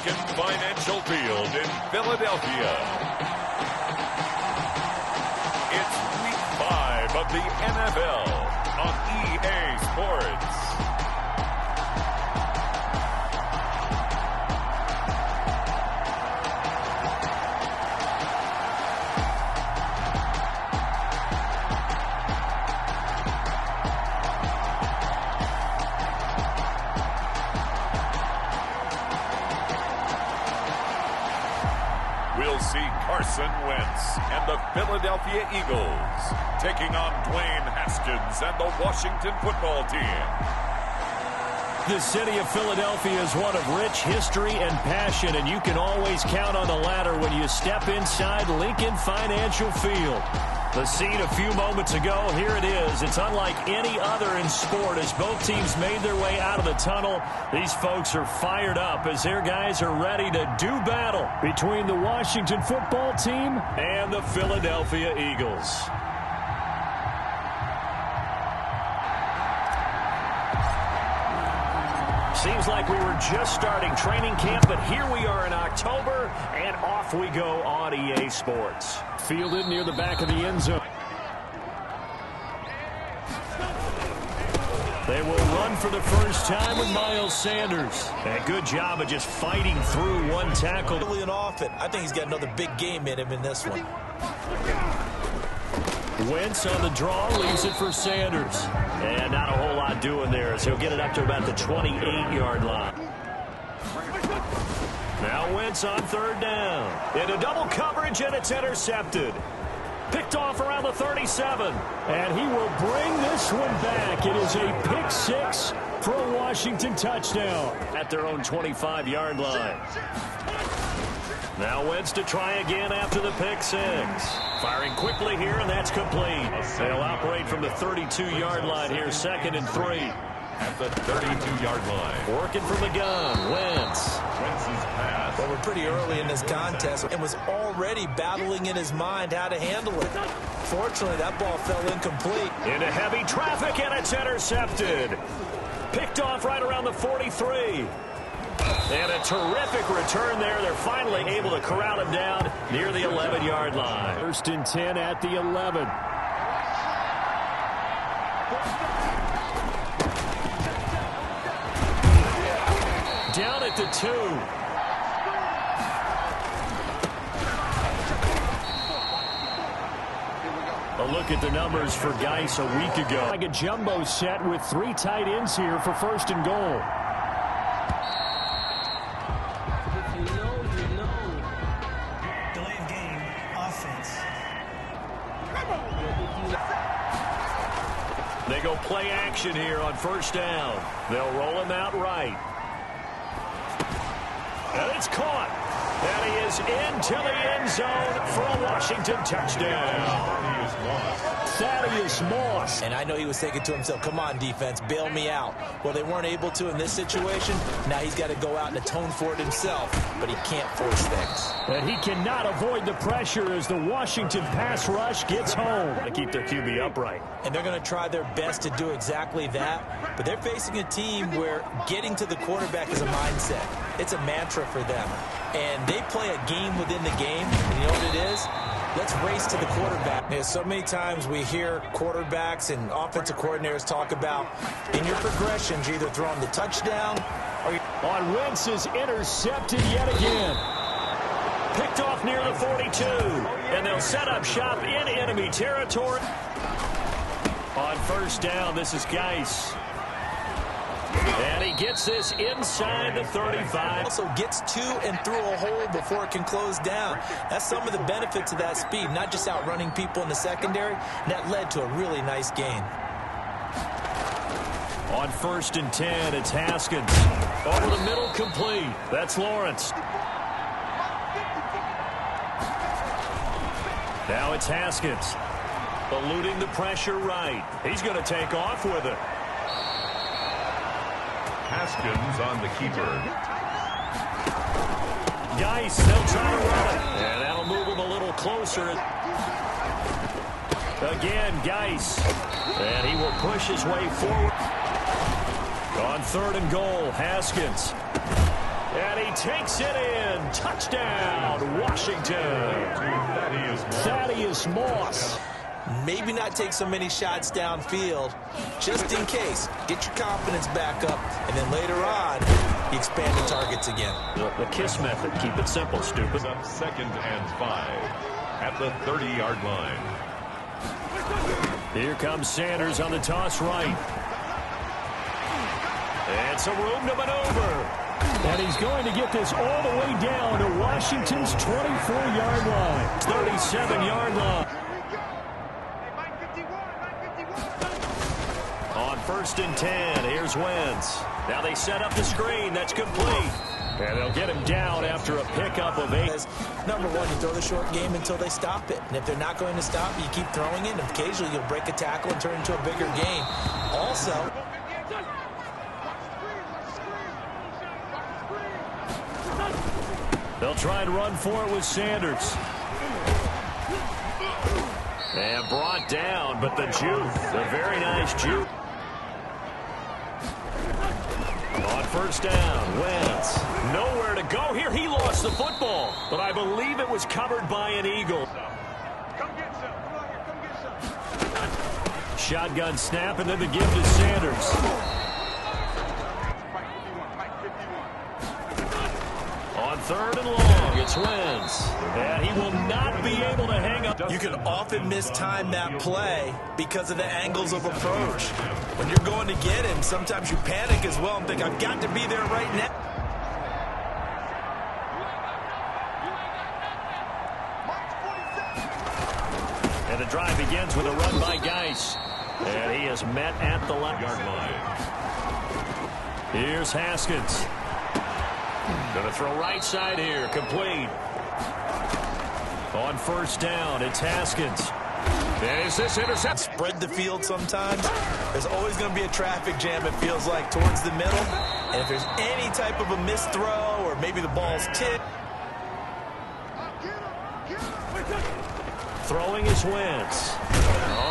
Lincoln Financial Field in Philadelphia. It's Week 5 of the NFL on EA Sports. We'll see Carson Wentz and the Philadelphia Eagles taking on Dwayne Haskins and the Washington football team. The city of Philadelphia is one of rich history and passion, and you can always count on the latter when you step inside Lincoln Financial Field. The scene a few moments ago, here it is. It's unlike any other in sport as both teams made their way out of the tunnel. These folks are fired up as their guys are ready to do battle between the Washington football team and the Philadelphia Eagles. Seems like we were just starting training camp, but here we are in October, and off we go on EA Sports. Fielded near the back of the end zone. They will run for the first time with Miles Sanders. And good job of just fighting through one tackle. Off it. I think he's got another big game in him in this one. Wentz on the draw, leaves it for Sanders. And not a whole lot doing there as he'll get it up to about the 28-yard line. Now Wentz on third down. Into double coverage, and it's intercepted. Picked off around the 37. And he will bring this one back. It is a pick six for a Washington touchdown at their own 25-yard line. Now Wentz to try again after the pick six. Firing quickly here, and that's complete. They'll operate from the 32-yard line here, 2nd and 3. At the 32-yard line. Working from the gun, Wentz. Wentz's pass. Well, we're pretty early in this contest and was already battling in his mind how to handle it. Fortunately, that ball fell incomplete. Into heavy traffic, and it's intercepted. Picked off right around the 43. And a terrific return there. They're finally able to corral him down near the 11-yard line. 1st and 10 at the 11. Down at the 2. A look at the numbers for Geis a week ago. Like a jumbo set with 3 tight ends here for 1st and goal. Delayed game offense. They go play action here on 1st down. They'll roll him out right. And it's caught. And he is into the end zone for a Washington touchdown. Thaddeus Moss. And I know he was thinking to himself, come on, defense, bail me out. Well, they weren't able to in this situation. Now he's got to go out and atone for it himself, but he can't force things. And he cannot avoid the pressure as the Washington pass rush gets home. To keep their QB upright. And they're going to try their best to do exactly that, but they're facing a team where getting to the quarterback is a mindset. It's a mantra for them. And they play a game within the game, and you know what it is? Let's race to the quarterback. There's so many times we hear quarterbacks and offensive coordinators talk about in your progressions, you're either throwing the touchdown or you're... On Wentz is intercepted yet again. Picked off near the 42. And they'll set up shop in enemy territory. On 1st down, this is Geis. And he gets this inside the 35. Also gets to and through a hole before it can close down. That's some of the benefits of that speed, not just outrunning people in the secondary. That led to a really nice gain. On 1st and 10, it's Haskins. Over the middle, complete. That's Lawrence. Now it's Haskins. Eluding the pressure right. He's going to take off with it. Haskins on the keeper. Geis, they'll try to run it. And that'll move him a little closer. Again, Geis. And he will push his way forward. On 3rd and goal, Haskins. And he takes it in. Touchdown, Washington. Thaddeus Moss. Maybe not take so many shots downfield, just in case. Get your confidence back up, and then later on, you expand the targets again. The KISS method. Keep it simple, stupid. Up 2nd and 5 at the 30-yard line. Here comes Sanders on the toss right. And some room to maneuver. And he's going to get this all the way down to Washington's 24-yard line. 37-yard line. On 1st and 10, here's Wentz. Now they set up the screen. That's complete. And they'll get him down after a pickup of 8. Number one, you throw the short game until they stop it. And if they're not going to stop it, you keep throwing it. And occasionally you'll break a tackle and turn it into a bigger game. Also, they'll try and run for it with Sanders. And brought down, but the juke, the very nice juke. On 1st down, Wentz. Nowhere to go here. He lost the football, but I believe it was covered by an Eagle. Shotgun snap, and then the give to Sanders. On 3rd and long, it's Wentz. And he will not be able to hang up. you can often mistime that play because of the angles of approach. When you're going to get him, sometimes you panic as well and think, I've got to be there right now. And the drive begins with a run by Geis. And he is met at the yard line. Here's Haskins. Going to throw right side here. Complete. On 1st down, it's Haskins. And is this intercept? Spread the field sometimes. There's always going to be a traffic jam, it feels like, towards the middle. And if there's any type of a missed throw or maybe the ball's tipped. Throwing his Wentz.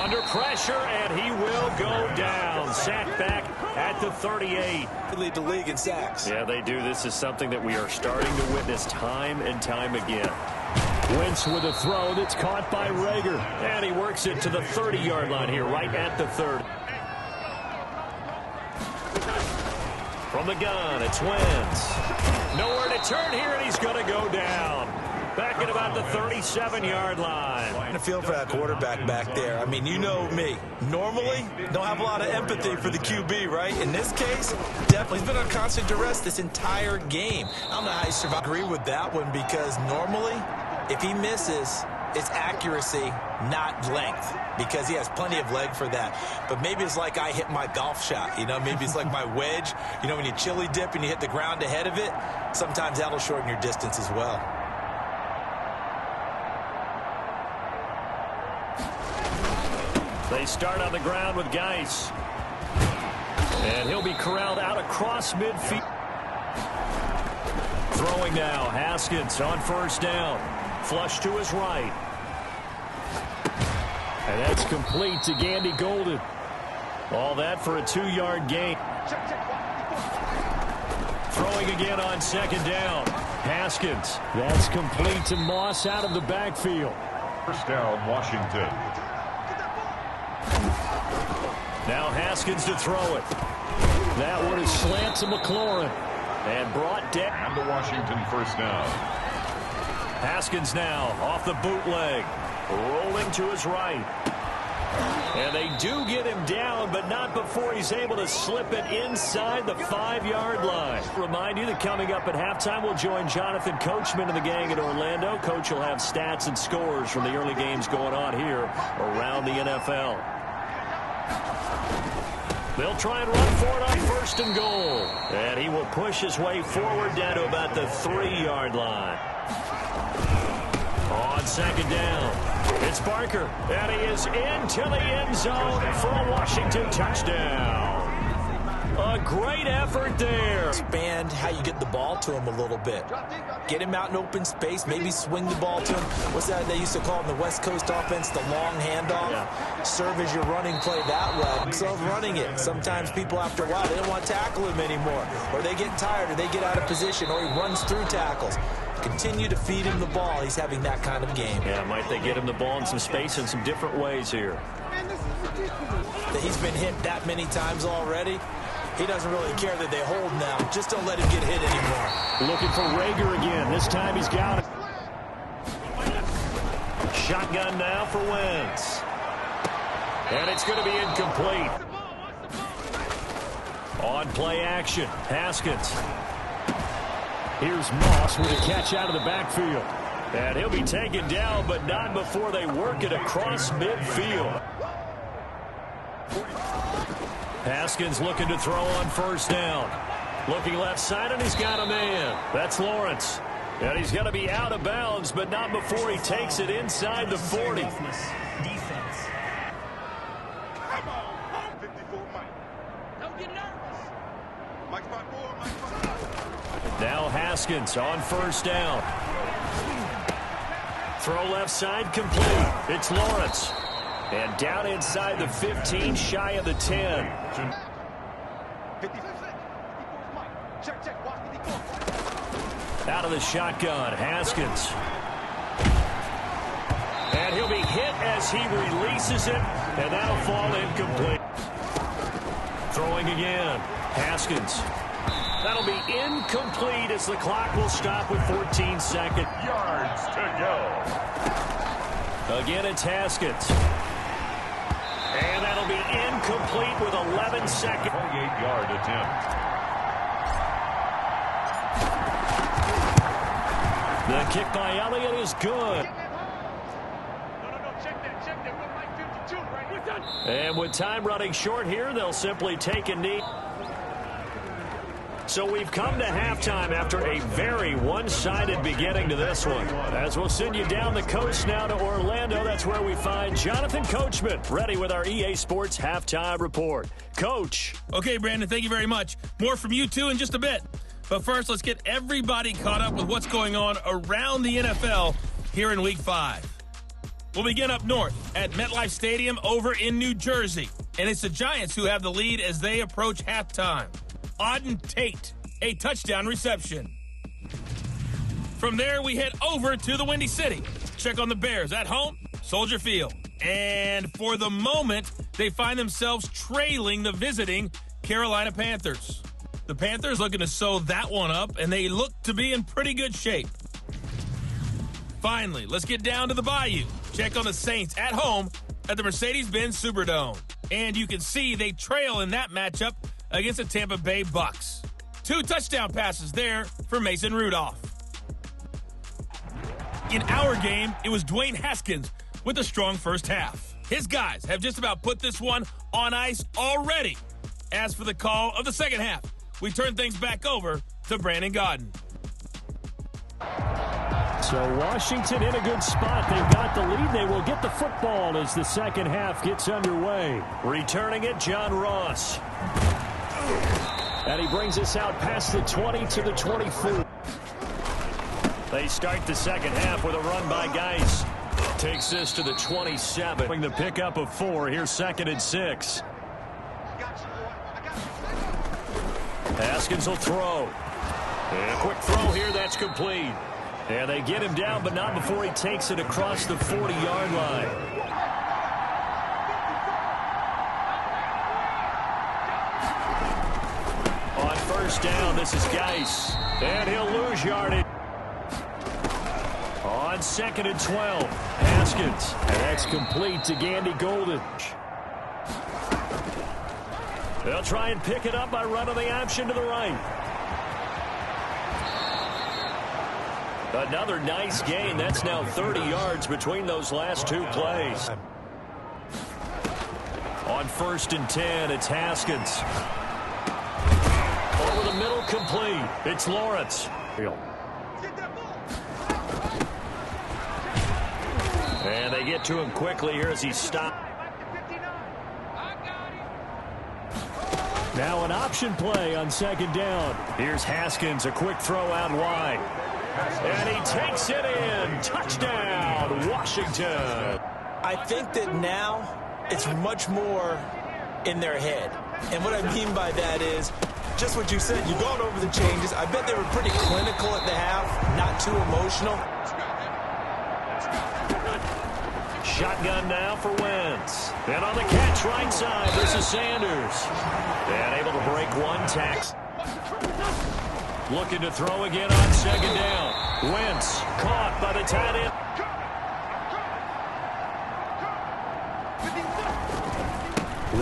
Under pressure, and he will go down. Sacked back at the 38. They lead the league in sacks. Yeah, they do. This is something that we are starting to witness time and time again. Wentz with a throw that's caught by Rager. And he works it to the 30-yard line here, right at the 30. From the gun, it's Wentz. Nowhere to turn here, and he's going to go down. Back at about the 37-yard line. I feel for that quarterback back there. I mean, you know me. Normally, don't have a lot of empathy for the QB, right? In this case, definitely. He's been on constant duress this entire game. I don't know how he survived. I agree with that one because normally, if he misses, it's accuracy, not length, because he has plenty of leg for that. But maybe it's like I hit my golf shot, you know? Maybe it's like my wedge. You know, when you chili dip and you hit the ground ahead of it, sometimes that'll shorten your distance as well. They start on the ground with Geis. And he'll be corralled out across midfield. Throwing now, Haskins on 1st down. Flush to his right. And that's complete to Gandy Golden. All that for a 2-yard gain. Throwing again on 2nd down. Haskins. That's complete to Moss out of the backfield. 1st down, Washington. Now Haskins to throw it. That one is slant to McLaurin. And brought down. And the Washington 1st down. Haskins now off the bootleg. Rolling to his right. And they do get him down, but not before he's able to slip it inside the 5-yard line. Remind you that coming up at halftime, we'll join Jonathan Coachman and the gang in Orlando. Coach will have stats and scores from the early games going on here around the NFL. They'll try and run for it on 1st and goal. And he will push his way forward down to about the 3-yard line. On 2nd down, it's Barker. And he is into the end zone for a Washington touchdown. A great effort there. Expand how you get the ball to him a little bit. Get him out in open space, maybe swing the ball to him. What's that they used to call in the West Coast offense, the long handoff? Yeah. Serve as your running play that way. So running it. Sometimes people, after a while, they don't want to tackle him anymore. Or they get tired, or they get out of position, or he runs through tackles. Continue to feed him the ball. He's having that kind of game. Yeah, might they get him the ball in some space in some different ways here. He's been hit that many times already. He doesn't really care that they hold now. Just don't let him get hit anymore. Looking for Rager again. This time he's got it. Shotgun now for Wentz. And it's going to be incomplete. On play action, Haskins. Here's Moss with a catch out of the backfield. And he'll be taken down, but not before they work it across midfield. Haskins looking to throw on first down. Looking left side, and he's got a man. That's Lawrence. And he's going to be out of bounds, but not before he takes it inside the 40. Now Haskins on first down. Throw left side complete. It's Lawrence. And down inside the 15, shy of the 10. Out of the shotgun, Haskins. And he'll be hit as he releases it, and that'll fall incomplete. Throwing again, Haskins. That'll be incomplete as the clock will stop with 14 seconds. Yards to go. Again, it's Haskins. And that'll be incomplete with 11 seconds. 28-yard attempt. The kick by Elliott is good. And with time running short here, they'll simply take a knee. So we've come to halftime after a very one-sided beginning to this one. As we'll send you down the coast now to Orlando, that's where we find Jonathan Coachman, ready with our EA Sports Halftime Report. Coach. Okay, Brandon, thank you very much. More from you two in just a bit. But first, let's get everybody caught up with what's going on around the NFL here in Week 5. We'll begin up north at MetLife Stadium over in New Jersey. And it's the Giants who have the lead as they approach halftime. Auden Tate, a touchdown reception. From there, we head over to the Windy City. Check on the Bears at home, Soldier Field. And for the moment, they find themselves trailing the visiting Carolina Panthers. The Panthers looking to sew that one up, and they look to be in pretty good shape. Finally, let's get down to the Bayou. Check on the Saints at home at the Mercedes-Benz Superdome. And you can see they trail in that matchup against the Tampa Bay Bucks. 2 touchdown passes there for Mason Rudolph. In our game, it was Dwayne Haskins with a strong first half. His guys have just about put this one on ice already. As for the call of the second half, we turn things back over to Brandon Gaudin. So Washington in a good spot. They've got the lead. They will get the football as the second half gets underway. Returning it, John Ross. And he brings us out past the 20 to the 24. They start the second half with a run by Geis. Takes this to the 27. Bring the pickup of 4. Here's 2nd and 6. Haskins will throw. And a quick throw here. That's complete. And they get him down, but not before he takes it across the 40-yard line. On first down, this is Geis. And he'll lose yardage. On 2nd and 12, Haskins. And that's complete to Gandy Golden. They'll try and pick it up by running the option to the right. Another nice gain. That's now 30 yards between those last 2 plays. On 1st and 10, it's Haskins. Over the middle, complete. It's Lawrence. And they get to him quickly here as he stopped. Now an option play on second down. Here's Haskins, a quick throw out wide. And he takes it in. Touchdown, Washington. I think that now it's much more in their head. And what I mean by that is just what you said. You've gone over the changes. I bet they were pretty clinical at the half, not too emotional. Shotgun now for Wentz. And on the catch right side, this is Sanders. And able to break one tackle. Looking to throw again on second down. Wentz caught by the tight end.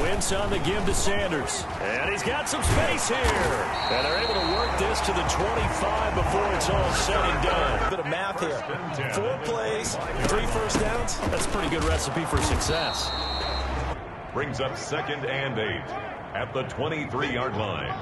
Wentz on the give to Sanders. And he's got some space here. And they're able to work this to the 25 before it's all said and done. A bit of math here. 4 plays, 3 first downs. That's a pretty good recipe for success. Brings up 2nd and 8 at the 23-yard line.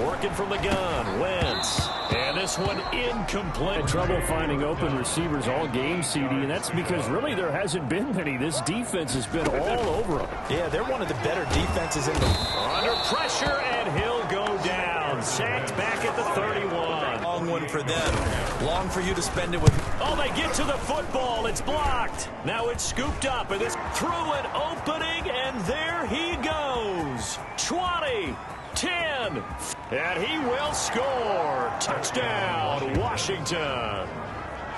Working from the gun, Wentz. And this one incomplete. Trouble finding open receivers all game, CD, and that's because really there hasn't been many. This defense has been all over them. Yeah, they're one of the better defenses in the... Under pressure, and he'll go down. Sacked back at the 31. Long one for them. Long for you to spend it with... Oh, they get to the football. It's blocked. Now it's scooped up, and this through an opening, and there he goes. 20. 10, and he will score. Touchdown, Washington.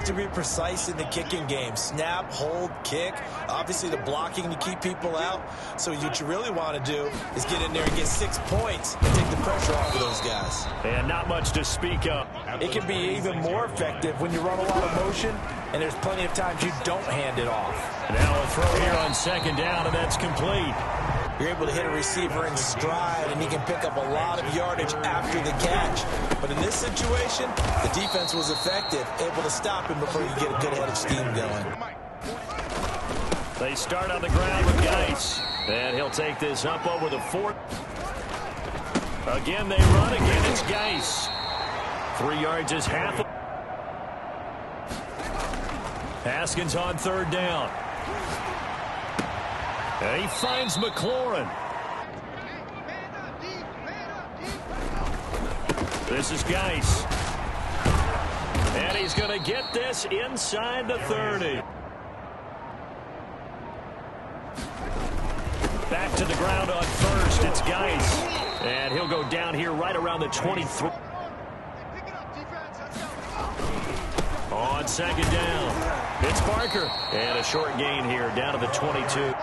To be precise in the kicking game. Snap, hold, kick. Obviously the blocking to keep people out. So what you really want to do is get in there and get 6 points and take the pressure off of those guys. And not much to speak of. It can be even more effective when you run a lot of motion, and there's plenty of times you don't hand it off. Now a throw here on second down, and that's complete. You're able to hit a receiver in stride, and he can pick up a lot of yardage after the catch. But in this situation, the defense was effective, able to stop him before you get a good head of steam going. They start on the ground with Geis, and he'll take this up over the 4. Again, they run. Again, it's Geis. 3 yards is half. Haskins on third down. And he finds McLaurin. This is Geis. And he's going to get this inside the 30. Back to the ground on first. It's Geis. And he'll go down here right around the 23. On second down, it's Parker. And a short gain here down to the 22.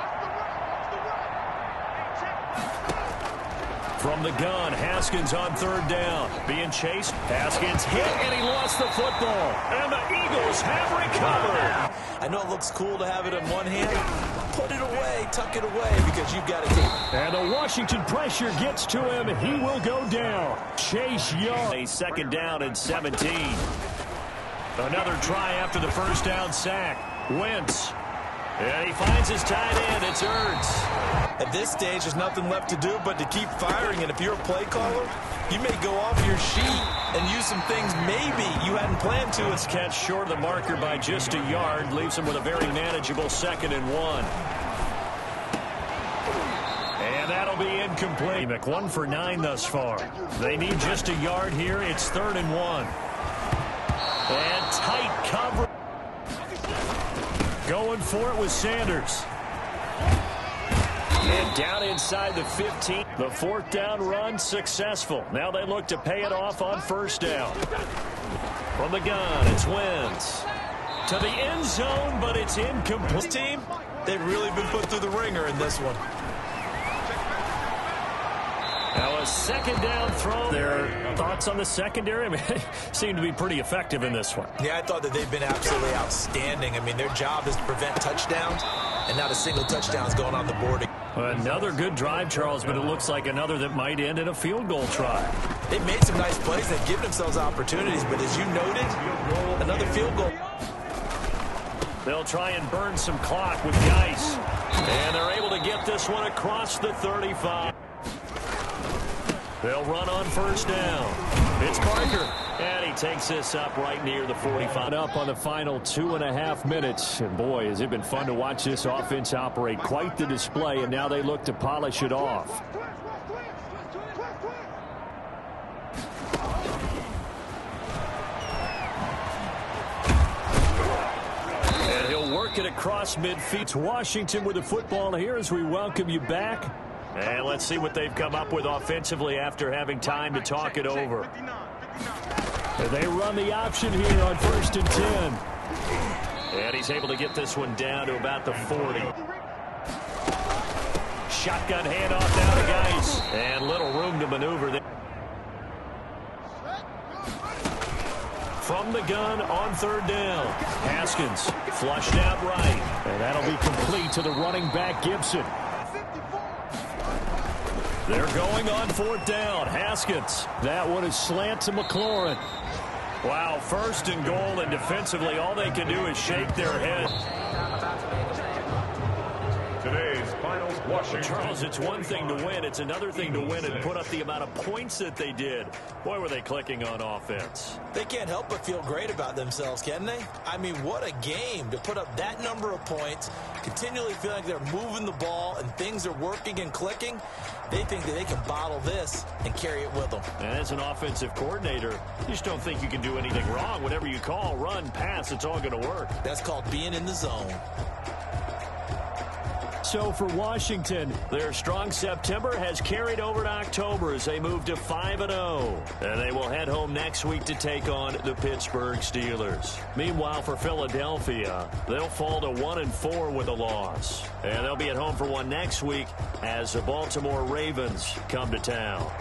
From the gun, Haskins on third down. Being chased. Haskins hit, and he lost the football. And the Eagles have recovered. I know it looks cool to have it in one hand. Put it away, tuck it away, because you've got to take it. And the Washington pressure gets to him. He will go down. Chase Young. A second down and 17. Another try after the first down sack. Wentz. And he finds his tight end. It's Ertz. At this stage, there's nothing left to do but to keep firing. And if you're a play caller, you may go off your sheet and use some things maybe you hadn't planned to. It's catch short of the marker by just a yard. Leaves him with a very manageable 2nd and 1. And that'll be incomplete. 1 for 9 thus far. They need just a yard here. It's 3rd and 1. And tight cover. Going for it with Sanders. And down inside the 15. The 4th down run successful. Now they look to pay it off on first down. From the gun, it's Wentz. To the end zone, but it's incomplete. This team, they've really been put through the ringer in this one. Now a second down throw. Their thoughts on the secondary? I mean, they seem to be pretty effective in this one. Yeah, I thought that they've been absolutely outstanding. I mean, their job is to prevent touchdowns, and not a single touchdown is going on the board. Another good drive, Charles, but it looks like another that might end in a field goal try. They've made some nice plays. They've given themselves opportunities, but as you noted, another field goal. They'll try and burn some clock with Geis. And they're able to get this one across the 35. They'll run on first down. It's Parker. And he takes this up right near the 45. Up on the final 2.5 minutes. And boy, has it been fun to watch this offense operate. Quite the display, and now they look to polish it off. work it across midfield. It's Washington with the football here as we welcome you back. And let's see what they've come up with offensively after having time to talk it over. They run the option here on 1st and 10. And he's able to get this one down to about the 40. Shotgun handoff down to Geis. And little room to maneuver there. From the gun on 3rd down. Haskins flushed out right. And that'll be complete to the running back Gibson. They're going on 4th down. Haskins. That one is slant to McLaurin. Wow, 1st and goal, and defensively all they can do is shake their head. Today's finals, Washington. Charles, it's one thing to win. It's another thing to win and put up the amount of points that they did. Boy, were they clicking on offense. They can't help but feel great about themselves, can they? I mean, what a game to put up that number of points, continually feel like they're moving the ball and things are working and clicking. They think that they can bottle this and carry it with them. And as an offensive coordinator, you just don't think you can do anything wrong. Whatever you call, run, pass, it's all going to work. That's called being in the zone. So for Washington, their strong September has carried over to October as they move to 5-0. And they will head home next week to take on the Pittsburgh Steelers. Meanwhile, for Philadelphia, they'll fall to 1-4 with a loss. And they'll be at home for one next week as the Baltimore Ravens come to town.